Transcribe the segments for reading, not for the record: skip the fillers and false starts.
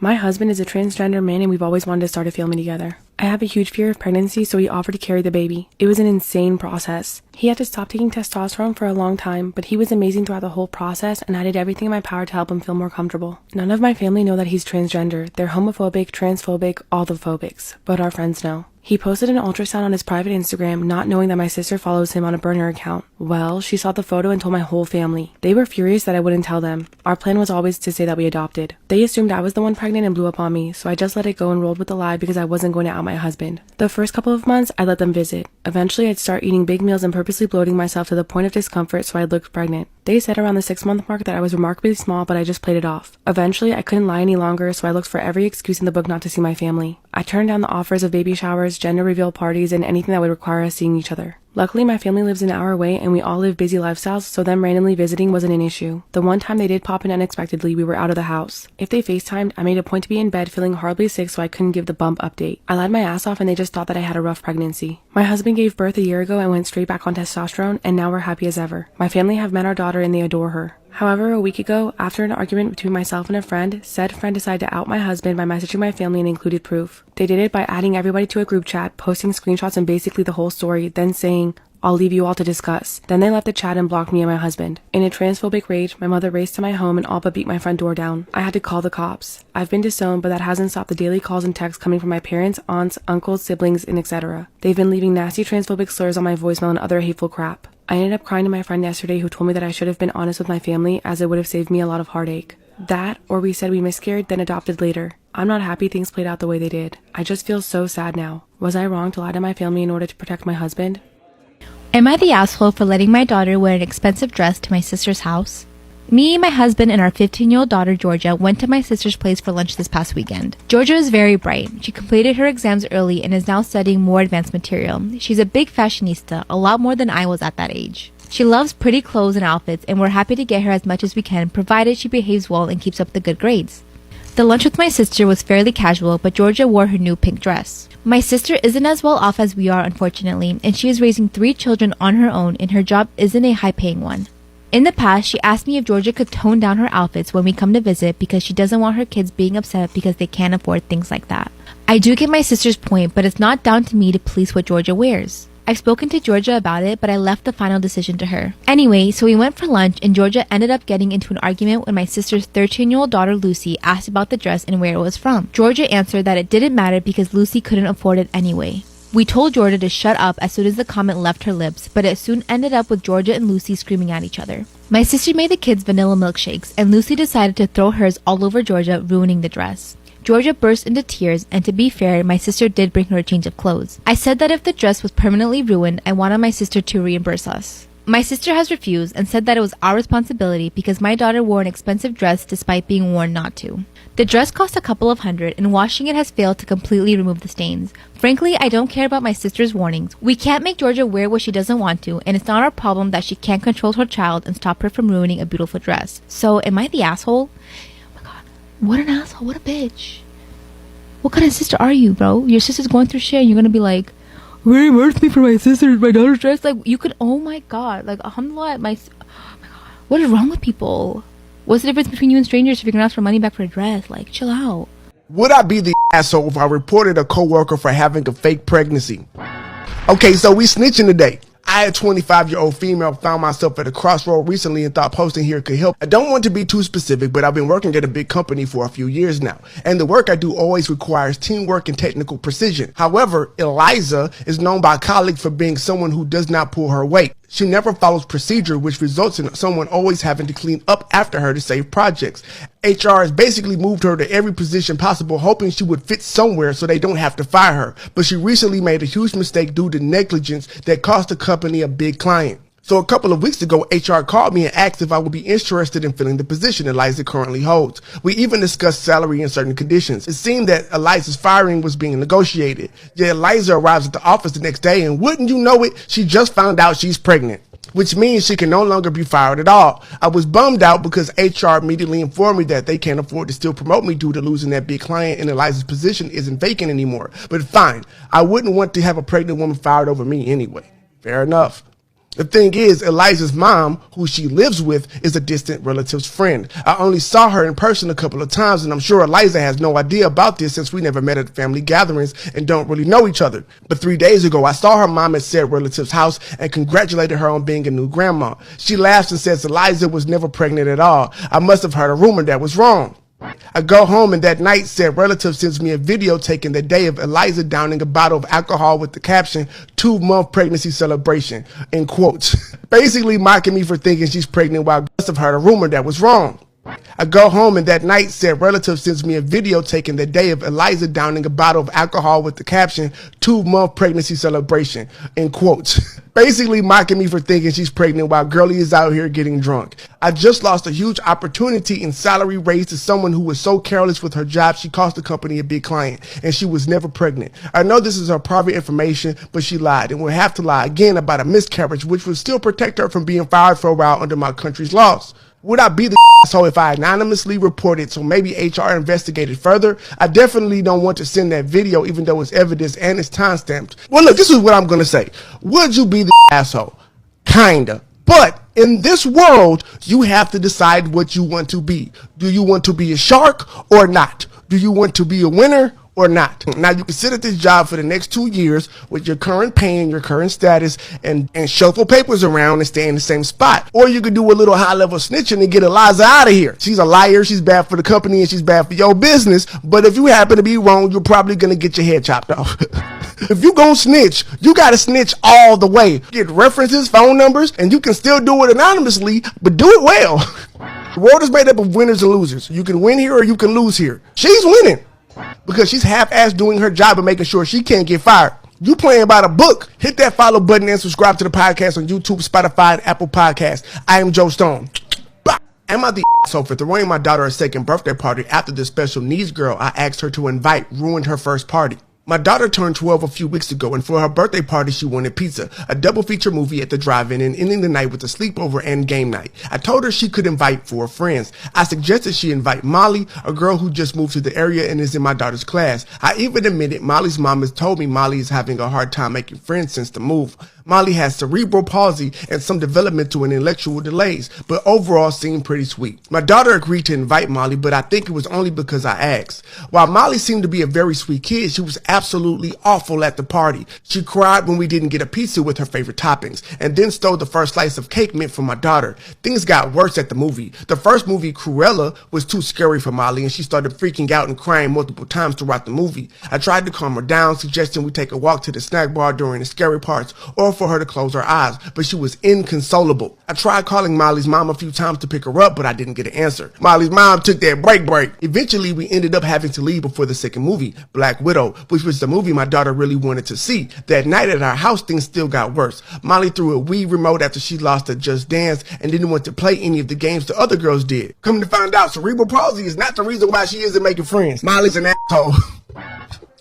My husband is a transgender man and we've always wanted to start a family together. I have a huge fear of pregnancy, so he offered to carry the baby. It was an insane process. He had to stop taking testosterone for a long time, but he was amazing throughout the whole process and I did everything in my power to help him feel more comfortable. None of my family know that he's transgender. They're homophobic, transphobic, all the phobics, but our friends know. He posted an ultrasound on his private Instagram, not knowing that my sister follows him on a burner account. Well, she saw the photo and told my whole family. They were furious that I wouldn't tell them. Our plan was always to say that we adopted. They assumed I was the one pregnant and blew up on me, so I just let it go and rolled with the lie because I wasn't going to out my husband. The first couple of months, I let them visit. Eventually, I'd start eating big meals and purposely bloating myself to the point of discomfort so I looked pregnant. They said around the 6-month mark that I was remarkably small, but I just played it off. Eventually, I couldn't lie any longer, so I looked for every excuse in the book not to see my family. I turned down the offers of baby showers, gender reveal parties, and anything that would require us seeing each other. Luckily, my family lives an hour away and we all live busy lifestyles, so them randomly visiting wasn't an issue. The one time they did pop in unexpectedly, we were out of the house. If they FaceTimed, I made a point to be in bed feeling horribly sick so I couldn't give the bump update. I lied my ass off and they just thought that I had a rough pregnancy. My husband gave birth a year ago and went straight back on testosterone, and now we're happy as ever. My family have met our daughter and they adore her. However, a week ago, after an argument between myself and a friend, said friend decided to out my husband by messaging my family and included proof. They did it by adding everybody to a group chat, posting screenshots and basically the whole story, then saying, "I'll leave you all to discuss." Then they left the chat and blocked me and my husband. In a transphobic rage, my mother raced to my home and all but beat my front door down. I had to call the cops. I've been disowned, but that hasn't stopped the daily calls and texts coming from my parents, aunts, uncles, siblings, and etc. They've been leaving nasty transphobic slurs on my voicemail and other hateful crap. I ended up crying to my friend yesterday who told me that I should have been honest with my family as it would have saved me a lot of heartache. That, or we said we miscarried, then adopted later. I'm not happy things played out the way they did. I just feel so sad now. Was I wrong to lie to my family in order to protect my husband? Am I the asshole for letting my daughter wear an expensive dress to my sister's house? Me, my husband, and our 15-year-old daughter, Georgia, went to my sister's place for lunch this past weekend. Georgia is very bright. She completed her exams early and is now studying more advanced material. She's a big fashionista, a lot more than I was at that age. She loves pretty clothes and outfits, and we're happy to get her as much as we can, provided she behaves well and keeps up the good grades. The lunch with my sister was fairly casual, but Georgia wore her new pink dress. My sister isn't as well off as we are, unfortunately, and she is raising 3 children on her own, and her job isn't a high-paying one. In the past, she asked me if Georgia could tone down her outfits when we come to visit because she doesn't want her kids being upset because they can't afford things like that. I do get my sister's point, but it's not down to me to police what Georgia wears. I've spoken to Georgia about it, but I left the final decision to her. Anyway, so we went for lunch and Georgia ended up getting into an argument when my sister's 13-year-old daughter Lucy asked about the dress and where it was from. Georgia answered that it didn't matter because Lucy couldn't afford it anyway. We told Georgia to shut up as soon as the comment left her lips, but it soon ended up with Georgia and Lucy screaming at each other. My sister made the kids vanilla milkshakes, and Lucy decided to throw hers all over Georgia, ruining the dress. Georgia burst into tears, and to be fair, my sister did bring her a change of clothes. I said that if the dress was permanently ruined, I wanted my sister to reimburse us. My sister has refused and said that it was our responsibility because my daughter wore an expensive dress despite being warned not to. The dress cost a couple of $100 and washing it has failed to completely remove the stains. Frankly, I don't care about my sister's warnings. We can't make Georgia wear what she doesn't want to, and it's not our problem that she can't control her child and stop her from ruining a beautiful dress. So, am I the asshole? Oh my god, what an asshole, what a bitch. What kind of sister are you, bro? Your sister's going through shit and you're gonna be like, reimburse me for my daughter's dress. Like, you could, oh my god, like, alhamdulillah, oh my god, what is wrong with people? What's the difference between you and strangers if you're gonna ask for money back for a dress? Like, chill out. Would I be the asshole if I reported a coworker for having a fake pregnancy? Okay, so we snitching today. I, a 25-year-old female, found myself at a crossroad recently and thought posting here could help. I don't want to be too specific, but I've been working at a big company for a few years now, and the work I do always requires teamwork and technical precision. However, Eliza is known by colleagues for being someone who does not pull her weight. She never follows procedure, which results in someone always having to clean up after her to save projects. HR has basically moved her to every position possible, hoping she would fit somewhere so they don't have to fire her. But she recently made a huge mistake due to negligence that cost the company a big client. So a couple of weeks ago, HR called me and asked if I would be interested in filling the position Eliza currently holds. We even discussed salary and certain conditions. It seemed that Eliza's firing was being negotiated. Yet Eliza arrives at the office the next day and wouldn't you know it, she just found out she's pregnant, which means she can no longer be fired at all. I was bummed out because HR immediately informed me that they can't afford to still promote me due to losing that big client and Eliza's position isn't vacant anymore. But fine, I wouldn't want to have a pregnant woman fired over me anyway. Fair enough. The thing is, Eliza's mom, who she lives with, is a distant relative's friend. I only saw her in person a couple of times, and I'm sure Eliza has no idea about this since we never met at family gatherings and don't really know each other. But 3 days ago, I saw her mom at said relative's house and congratulated her on being a new grandma. She laughs and says Eliza was never pregnant at all. I must have heard a rumor that was wrong. I go home and that night said relative sends me a video taking the day of Eliza downing a bottle of alcohol with the caption, 2-month pregnancy celebration, in quotes. Basically mocking me for thinking she's pregnant while I must have heard a rumor that was wrong. I go home and that night said relative sends me a video taking the day of Eliza downing a bottle of alcohol with the caption, 2-month pregnancy celebration, in quotes. Basically mocking me for thinking she's pregnant while girlie is out here getting drunk. I just lost a huge opportunity in salary raise to someone who was so careless with her job she cost the company a big client, and she was never pregnant. I know this is her private information, but she lied and will have to lie again about a miscarriage, which would still protect her from being fired for a while under my country's laws. Would I be the asshole if I anonymously reported so maybe HR investigated further? I definitely don't want to send that video even though it's evidence and it's time-stamped. Well, look, this is what I'm going to say. Would you be the asshole? Kinda. But in this world, you have to decide what you want to be. Do you want to be a shark or not? Do you want to be a winner or not? Now, you can sit at this job for the next 2 years with your current pay and your current status and shuffle papers around and stay in the same spot. Or you could do a little high-level snitching and get Eliza out of here. She's a liar, she's bad for the company, and she's bad for your business. But if you happen to be wrong, you're probably going to get your head chopped off. If you gon' snitch, you got to snitch all the way. Get references, phone numbers, and you can still do it anonymously, but do it well. The world is made up of winners and losers. You can win here or you can lose here. She's winning because she's half-assed doing her job and making sure she can't get fired. You playing by the book. Hit that follow button and subscribe to the podcast on YouTube, Spotify, and Apple Podcasts. I am Joe Stone. Bye. Am I the asshole for throwing my daughter a second birthday party after the special needs girl I asked her to invite ruined her first party? My daughter turned 12 a few weeks ago, and for her birthday party, she wanted pizza, a double feature movie at the drive-in, and ending the night with a sleepover and game night. I told her she could invite 4 friends. I suggested she invite Molly, a girl who just moved to the area and is in my daughter's class. I even admitted Molly's mom has told me Molly is having a hard time making friends since the move. Molly has cerebral palsy and some developmental and intellectual delays, but overall seemed pretty sweet. My daughter agreed to invite Molly, but I think it was only because I asked. While Molly seemed to be a very sweet kid, she was absolutely awful at the party. She cried when we didn't get a pizza with her favorite toppings, and then stole the first slice of cake meant for my daughter. Things got worse at the movie. The first movie, Cruella, was too scary for Molly, and she started freaking out and crying multiple times throughout the movie. I tried to calm her down, suggesting we take a walk to the snack bar during the scary parts, or for her to close her eyes, but she was inconsolable. I tried calling Molly's mom a few times to pick her up, but I didn't get an answer. Molly's mom took that break. Eventually, we ended up having to leave before the second movie, Black Widow, which was the movie my daughter really wanted to see. That night at our house, things still got worse. Molly threw a Wii remote after she lost at Just Dance and didn't want to play any of the games the other girls did. Come to find out, cerebral palsy is not the reason why she isn't making friends. Molly's an asshole.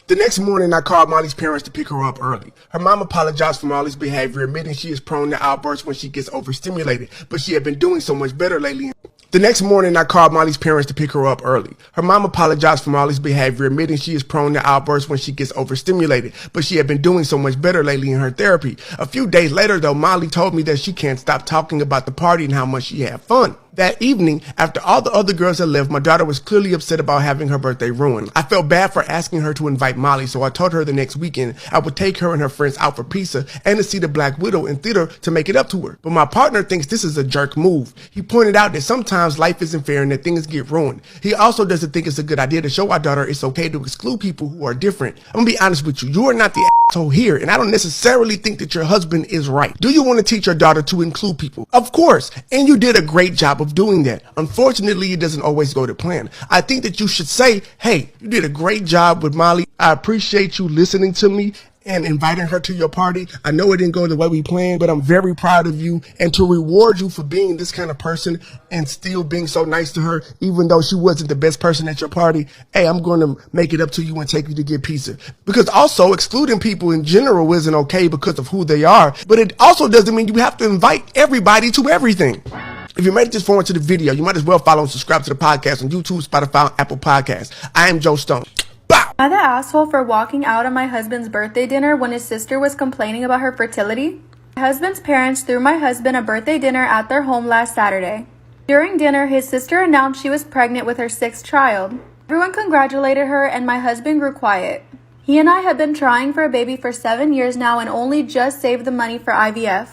The next morning, I called Molly's parents to pick her up early. Her mom apologized for Molly's behavior, admitting she is prone to outbursts when she gets overstimulated, but she had been doing so much better lately. The next morning, I called Molly's parents to pick her up early. Her mom apologized for Molly's behavior, admitting she is prone to outbursts when she gets overstimulated, but she had been doing so much better lately in her therapy. A few days later, though, Molly told me that she can't stop talking about the party and how much she had fun. That evening, after all the other girls had left, my daughter was clearly upset about having her birthday ruined. I felt bad for asking her to invite Molly, so I told her the next weekend I would take her and her friends out for pizza and to see the Black Widow in theater to make it up to her. But my partner thinks this is a jerk move. He pointed out that sometimes life isn't fair and that things get ruined. He also doesn't think it's a good idea to show our daughter it's okay to exclude people who are different. I'm gonna be honest with you. You are not the asshole here, and I don't necessarily think that your husband is right. Do you want to teach your daughter to include people? Of course, and you did a great job of doing that. Unfortunately, it doesn't always go to plan. I think that you should say, hey, you did a great job with Molly. I appreciate you listening to me and inviting her to your party. I know it didn't go the way we planned, but I'm very proud of you. And to reward you for being this kind of person and still being so nice to her, even though she wasn't the best person at your party, hey, I'm going to make it up to you and take you to get pizza. Because also excluding people in general isn't okay because of who they are, but it also doesn't mean you have to invite everybody to everything. If you made it this far into the video, you might as well follow and subscribe to the podcast on YouTube, Spotify, and Apple Podcasts. I am Joe Stone. Bow! Am I the asshole for walking out on my husband's birthday dinner when his sister was complaining about her fertility? My husband's parents threw my husband a birthday dinner at their home last Saturday. During dinner, his sister announced she was pregnant with her 6th child. Everyone congratulated her and my husband grew quiet. He and I have been trying for a baby for 7 years now and only just saved the money for IVF.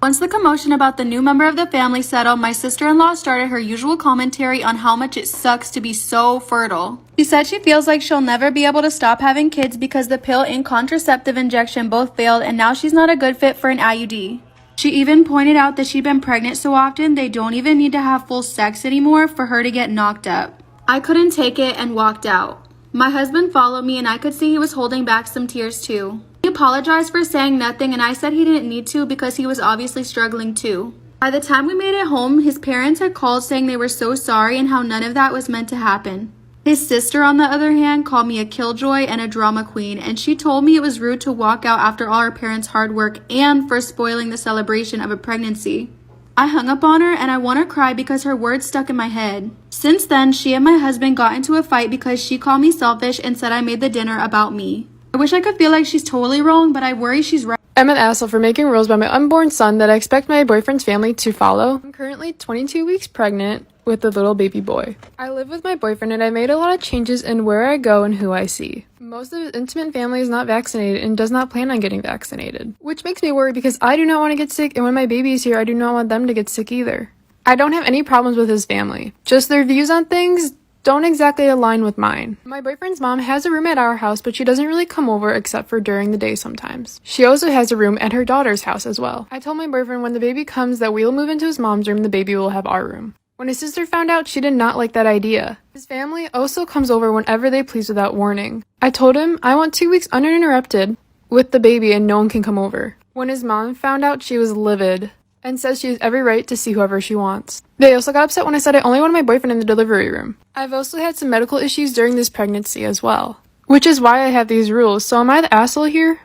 Once the commotion about the new member of the family settled, my sister-in-law started her usual commentary on how much it sucks to be so fertile. She said she feels like she'll never be able to stop having kids because the pill and contraceptive injection both failed and now she's not a good fit for an IUD. She even pointed out that she'd been pregnant so often they don't even need to have full sex anymore for her to get knocked up. I couldn't take it and walked out. My husband followed me and I could see he was holding back some tears too. He apologized for saying nothing and I said he didn't need to because he was obviously struggling too. By the time we made it home, his parents had called saying they were so sorry and how none of that was meant to happen. His sister, on the other hand, called me a killjoy and a drama queen, and she told me it was rude to walk out after all her parents' hard work and for spoiling the celebration of a pregnancy. I hung up on her and I want to cry because her words stuck in my head. Since then, she and my husband got into a fight because she called me selfish and said I made the dinner about me. I wish I could feel like she's totally wrong, but I worry she's right. I'm an asshole for making rules by my unborn son that I expect my boyfriend's family to follow. I'm currently 22 weeks pregnant with a little baby boy. I live with my boyfriend and I made a lot of changes in where I go and who I see. Most of his intimate family is not vaccinated and does not plan on getting vaccinated, which makes me worry because I do not want to get sick, and when my baby is here, I do not want them to get sick either. I don't have any problems with his family, just their views on things don't exactly align with mine. My boyfriend's mom has a room at our house, but she doesn't really come over except for during the day sometimes. She also has a room at her daughter's house as well. I told my boyfriend when the baby comes that we'll move into his mom's room, the baby will have our room. When his sister found out, she did not like that idea. His family also comes over whenever they please without warning. I told him I want 2 weeks uninterrupted with the baby and no one can come over. When his mom found out, she was livid and says she has every right to see whoever she wants. They also got upset when I said I only wanted my boyfriend in the delivery room. I've also had some medical issues during this pregnancy as well, which is why I have these rules. So am I the asshole here?